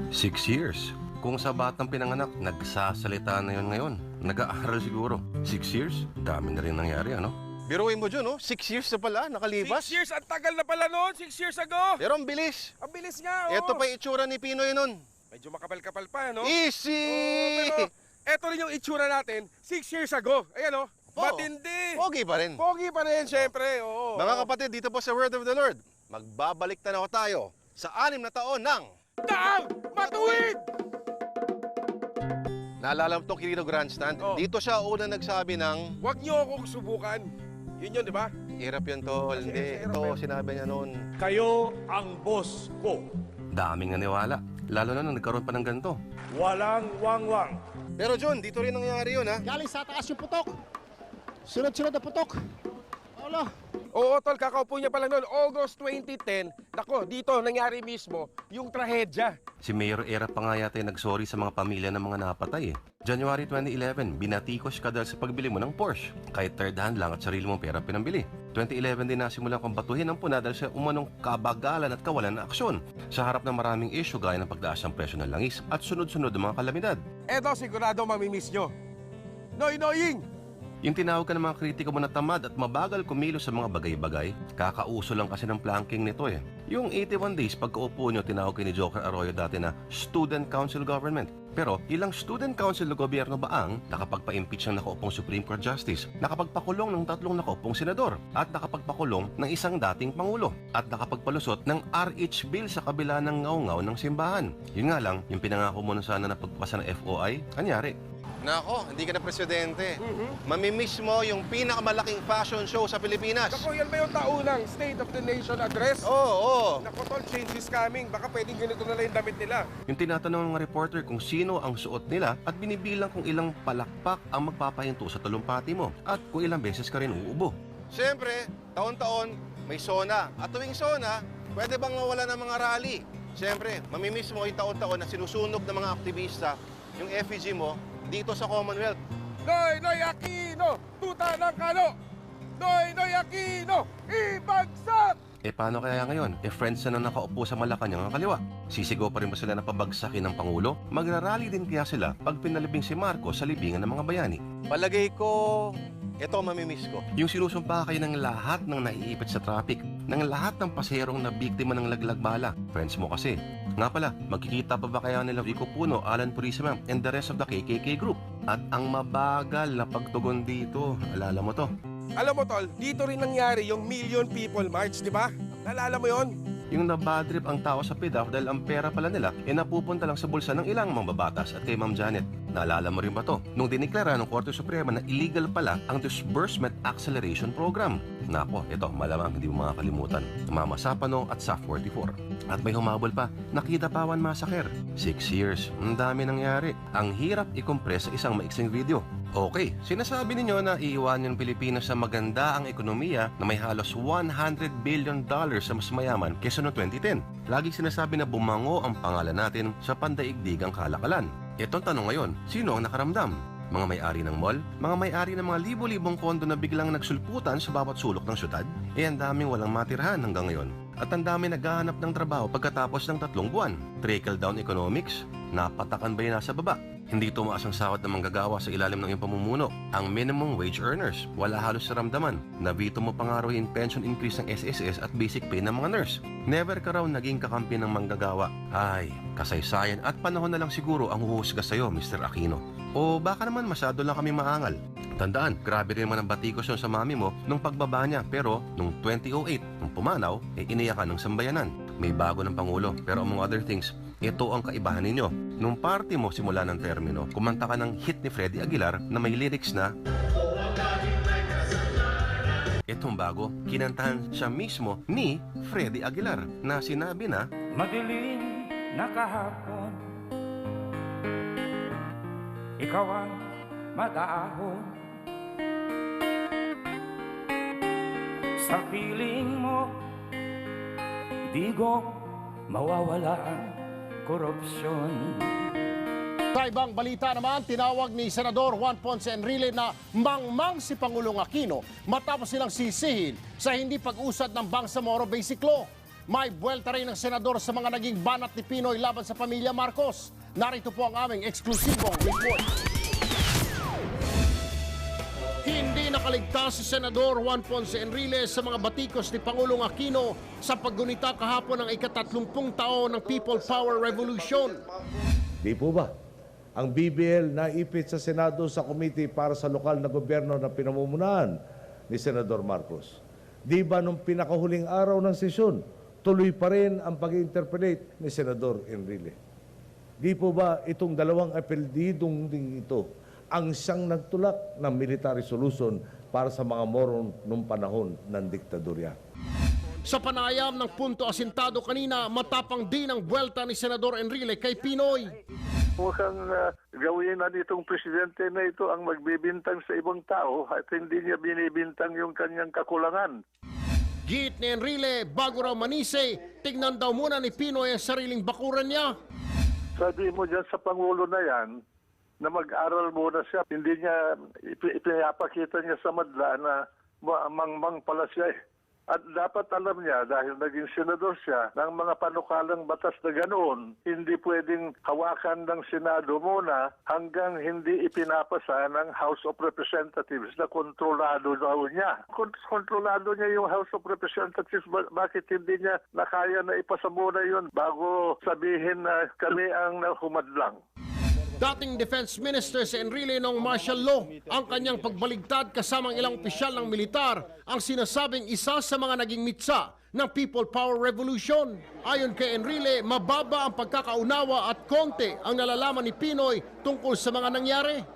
Six years. Kung sa batang pinanganak, nagsasalita na yun ngayon. Nag-aaral siguro. 6 years? Dami na rin nangyari, ano? Biruin mo dyan, no? 6 years na pala, nakalipas. 6 years, ang tagal na pala noon, 6 years ago. Pero ang bilis. Ang bilis nga, oh. Ito pa yung itsura ni Pinoy nun. Medyo makapal-kapal pa, no? Easy! Pero eto rin yung itsura natin 6 years ago. Ayan, oh. Matindi. Pogi pa rin. Pogi pa rin, syempre. Oo. Mga kapatid, dito po sa Word of the Lord, magbabalik na tayo sa 6 na taon ng Daang Matuwid! Naalala mo itong Quirino Grandstand? Oh. Dito siya una nagsabi ng Huwag niyo akong subukan. Yun, di ba? hirap yun, tol. Hindi, Hirap ito yun. sinabi niya noon. Kayo ang boss ko. Daming naniwala. Lalo na nung nagkaroon pa ng ganito. Walang wangwang. Pero John, dito rin nangyari yun, ha? Galing sa taas yung putok. Sunod-sunod na putok. Wala. Oo, tol, kakaupo niya pa lang noon. August 2010, nako, dito nangyari mismo yung trahedya. Si Mayor Era pa nga yata yung nagsorry sa mga pamilya ng mga napatay eh. January 2011, binatikos ka dahil sa pagbili mo ng Porsche. Kahit third hand lang at sarili mong pera pinambili. 2011 din nasimulan kong batuhin ang puna dahil sa umanong kabagalan at kawalan ng aksyon. Sa harap ng maraming issue gaya ng pagtaas ng presyo ng langis at sunod-sunod ng mga kalamidad. Eto, sigurado mamimiss nyo. Noy-noying! Yung tinawag ka ng mga kritiko mo na tamad at mabagal kumilos sa mga bagay-bagay, kakauso lang kasi ng planking nito eh. Yung 81 days pagkaupo nyo, tinawag kay ni Joker Arroyo dati na Student Council Government. Pero ilang Student Council na gobyerno ba ang nakapagpa-impeach ng nakaupong Supreme Court Justice, nakapagpakulong ng 3 nakaupong senador, at nakapagpakulong ng isang dating pangulo, at nakapagpalusot ng RH bill sa kabila ng ngaw-ngaw ng simbahan. Yun nga lang, yung pinangako mo na sana na pagpasa ng FOI, anyari? Nako, hindi ka na presidente. Mamimiss mo yung pinakamalaking fashion show sa Pilipinas. Nako, yan ba yung taunang State of the Nation address? Oo. Nako, tol, change is coming. Baka pwedeng ganito na lang yung damit nila. Yung tinatanong ng reporter kung sino ang suot nila at binibilang kung ilang palakpak ang magpapahinto sa talumpati mo at kung ilang beses ka rin uubo. Siyempre, taon-taon may SONA. At tuwing SONA, pwede bang mawala ng mga rally? Siyempre, mamimiss mo yung taon-taon na sinusunog ng mga aktivista yung effigy mo dito sa Commonwealth. Noy Aquino, tuta ng kano! Noy Aquino, ibagsak! Paano kaya ngayon? Friends na nakaupo sa Malacanang ang kaliwa. Sisigaw pa rin ba sila na pabagsakin ng Pangulo? Magrarally din kaya sila pag pinalibing si Marcos sa libingan ng mga bayani? Palagay ko, ito mamimiss ko. Yung sinusumpa kayo ng lahat ng naiipit sa traffic, ng lahat ng paserong na biktima ng laglag bala. Friends mo kasi. Nga pala, magkikita pa ba kaya nila Rico Puno, Alan Purisima, and the rest of the KKK group? At ang mabagal na pagtugon dito, alala mo to? Alam mo, tol, dito rin nangyari yung Million People March, di ba? Nalala mo yon? Yung nabadrip ang tao sa PDAF dahil ang pera pala nila napupunta lang sa bulsa ng ilang mambabatas at kay Ma'am Janet. Naalala mo rin ba to? Nung diniklara ng Korte Suprema na illegal pala ang Disbursement Acceleration Program. Nako, ito malamang hindi mo makakalimutan. Mama Sapano at SAF 44. At may humabol pa, Nakita Pawan Massacre. 6 years, ang dami nangyari. Ang hirap ikumpres sa isang maiksing video. Okay, sinasabi ninyo na iiwanan ng Pilipinas sa maganda ang ekonomiya na may halos $100 billion sa mas mayaman kaysa noong 2010. Lagi sinasabi na bumango ang pangalan natin sa pandaigdigang kalakalan. Itong tanong ngayon, sino ang nakaramdam? Mga may-ari ng mall? Mga may-ari ng mga libo-libong kondo na biglang nagsulputan sa bawat sulok ng syudad? Ang daming walang matirhan hanggang ngayon. At ang dami naghahanap ng trabaho pagkatapos ng 3 buwan. Trickle-down economics? Napatakan ba yun nasa baba? Hindi tumaas ang sahod ng manggagawa sa ilalim ng iyong pamumuno. Ang minimum wage earners, wala halos naramdaman. Nabito mo pa nga raw yung pension increase ng SSS at basic pay ng mga nurse. Never ka raw naging kakampi ng manggagawa. Ay, kasaysayan at panahon na lang siguro ang huhusga sa'yo, Mr. Aquino. O baka naman masyado lang kami maangal. Tandaan, grabe rin naman ang batikos yun sa mami mo nung pagbaba niya. Pero nung 2008, nung pumanaw, iniyakan ng sambayanan. May bago ng Pangulo. Pero among other things, ito ang kaibahan ninyo. Nung party mo simula ng termino, kumanta ka ng hit ni Freddie Aguilar na may lyrics na itong bago, kinantahan siya mismo ni Freddie Aguilar na sinabi na Madilim na kahapon, ikaw ang mag-aahon. Sa piling mo, di ko mawawala ang korupsyon. Sa ibang balita naman, tinawag ni Senador Juan Ponce Enrile na mangmang si Pangulong Aquino matapos silang sisihin sa hindi pag-usad ng Bangsamoro Basic Law. May buwelta rin ng senador sa mga naging banat ni Pinoy laban sa pamilya Marcos. Narito po ang aming eksklusibong report. Hindi nakaligtas si Senador Juan Ponce Enrile sa mga batikos ni Pangulong Aquino sa paggunita kahapon ng ika-30 taon ng People Power Revolution. Di po ba? Ang BBL naipit sa Senado sa Committee para sa Lokal na Gobyerno na pinamumunahan ni Senador Marcos. Di ba nung pinakahuling araw ng sesyon, tuloy pa rin ang pag-interpellate ni Senador Enrile? Di po ba itong dalawang apeldidong ding ito ang siyang nagtulak ng military solution para sa mga Moron noong panahon ng diktadurya? Sa panayam ng punto asintado kanina, matapang din ang buwelta ni Senador Enrile kay Pinoy. Mukhang gawin na nitong presidente na ito ang magbibintang sa ibang tao at hindi niya binibintang yung kanyang kakulangan. Git ni Enrile, bago raw manise, tignan daw muna ni Pinoy ang sariling bakuran niya. Sabi mo dyan sa Pangulo na yan, na mag-aral muna siya. Hindi niya, ipinapakita niya sa madla na mangmang pala siya eh. At dapat alam niya, dahil naging senador siya, ng mga panukalang batas na ganoon, hindi pwedeng hawakan ng Senado muna hanggang hindi ipinapasa ng House of Representatives na kontrolado daw niya. Kontrolado niya yung House of Representatives, bakit hindi niya nakaya na ipasa muna yun bago sabihin na kami ang humadlang? Dating Defense Minister si Enrile noong martial law, ang kanyang pagbaligtad kasamang ilang opisyal ng militar ang sinasabing isa sa mga naging mitsa ng People Power Revolution. Ayon kay Enrile, mababa ang pagkakaunawa at konti ang nalalaman ni Pinoy tungkol sa mga nangyari.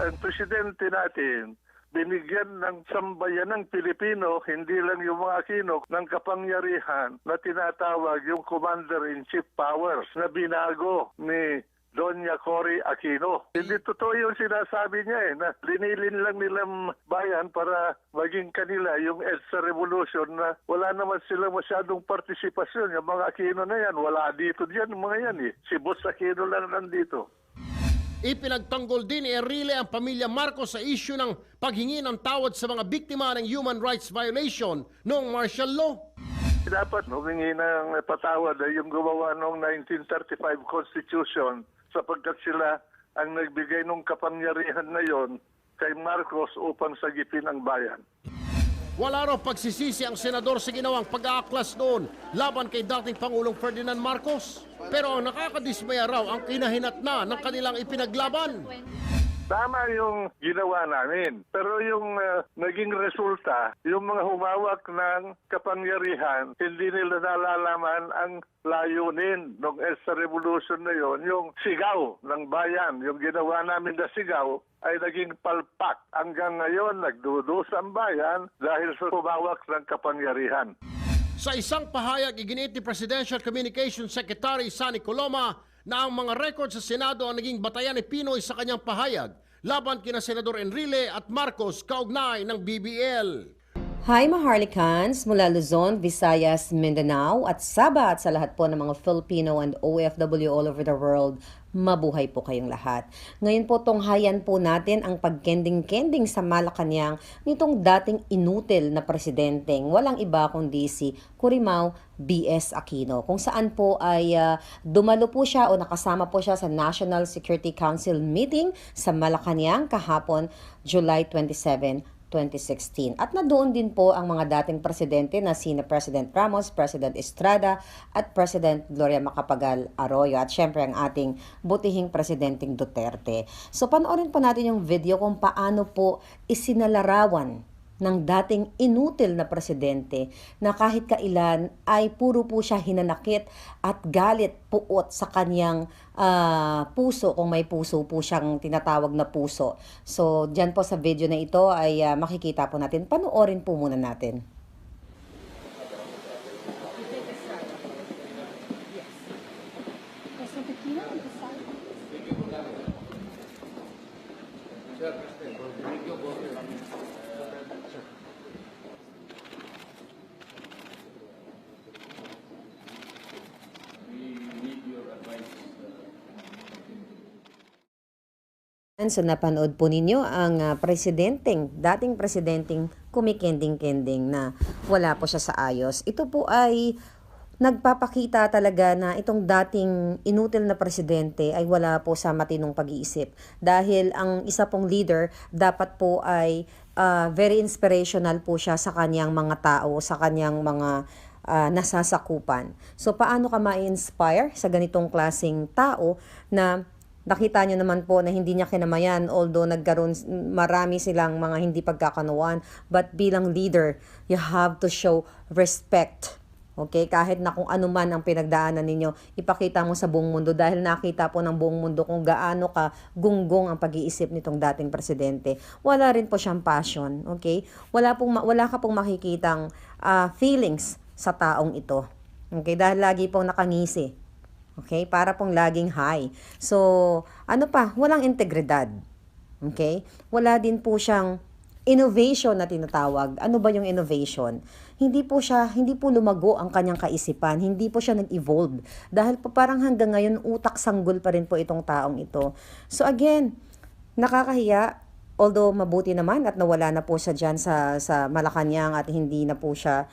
Ang presidente natin, binigyan ng sambayanang Pilipino, hindi lang yung mga Aquino, ng kapangyarihan na tinatawag yung Commander-in-Chief Powers na binago ni Doña Cory Aquino. Hindi totoo yung sinasabi niya na linilin lang nilang bayan para maging kanila yung EDSA Revolution na wala naman sila masyadong partisipasyon. Yung mga Aquino na yan, wala dito diyan mga yan eh. Si Boss Aquino lang nandito. Ipinagtanggol din ni Enrile ang pamilya Marcos sa issue ng paghingi ng tawad sa mga biktima ng human rights violation noong martial law. Dapat humingi ng patawad ay yung gumawa noong 1935 Constitution sapagkat sila ang nagbigay ng kapangyarihan na yon kay Marcos upang sagipin ang bayan. Wala raw pagsisisi ang senador sa ginawang pag-aaklas noon laban kay dating Pangulong Ferdinand Marcos. Pero ang nakakadismaya raw ang kinahinatna ng kanilang ipinaglaban. Tama yung ginawa namin. Pero yung naging resulta, yung mga humawak ng kapangyarihan, hindi nila nalalaman ang layunin ng EDSA Revolution na yon, yung sigaw ng bayan. Yung ginawa namin na sigaw ay naging palpak. Hanggang ngayon, nagdudusa ang bayan dahil sa humawak ng kapangyarihan. Sa isang pahayag, iginit ni Presidential Communications Secretary Sonny Coloma na ang mga record sa Senado ang naging batayan ni Pinoy sa kanyang pahayag laban kina Senador Enrile at Marcos kaugnay ng BBL. Hi Maharlikans mula Luzon, Visayas, Mindanao at Sabah at sa lahat po ng mga Filipino and OFW all over the world. Mabuhay po kayong lahat. Ngayon po tunghayan po natin ang pagkending-kending sa Malacanang nitong dating inutil na presidenteng walang iba kundi si Curimao B.S. Aquino. Kung saan po ay dumalo po siya o nakasama po siya sa National Security Council meeting sa Malacanang kahapon, July 27, 2016. At nandoon din po ang mga dating presidente na sina President Ramos, President Estrada at President Gloria Macapagal Arroyo at syempre ang ating butihing Presidenteng Duterte. So panoorin po natin yung video kung paano po isinalarawan ng dating inutil na presidente na kahit kailan ay puro po siya hinanakit at galit puot sa kanyang puso kung may puso po siyang tinatawag na puso. So dyan po sa video na ito ay makikita po natin. Panoorin po muna natin. So napanood po ninyo ang dating presidenteng kumikending-kending na wala po siya sa ayos. Ito po ay nagpapakita talaga na itong dating inutil na presidente ay wala po sa matinong pag-iisip. Dahil ang isa pong leader dapat po ay very inspirational po siya sa kanyang mga tao, sa kanyang mga nasasakupan. So paano ka ma-inspire sa ganitong klaseng tao na nakita nyo naman po na hindi niya kinamayan, although marami silang mga hindi pagkakanuan, but bilang leader, you have to show respect. Okay? Kahit na kung ano man ang pinagdaanan ninyo, ipakita mo sa buong mundo dahil nakita po ng buong mundo kung gaano ka gunggong ang pag-iisip nitong dating presidente. Wala rin po siyang passion. Okay? Wala ka pong makikitang feelings sa taong ito. Okay? Dahil lagi pong nakangisi. Okay? Para pong laging high. So, walang integridad. Okay? Wala din po siyang innovation na tinatawag. Ano ba yung innovation? Hindi po lumago ang kanyang kaisipan. Hindi po siya nag-evolve. Dahil po parang hanggang ngayon, utak sanggol pa rin po itong taong ito. So again, nakakahiya. Although mabuti naman at nawala na po siya dyan sa Malacanang at hindi na po siya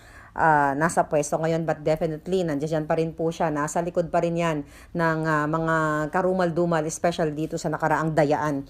nasa pwesto ngayon, but definitely nandiyan pa rin po siya, nasa likod pa rin yan ng mga karumal-dumal, especially dito sa nakaraang dayaan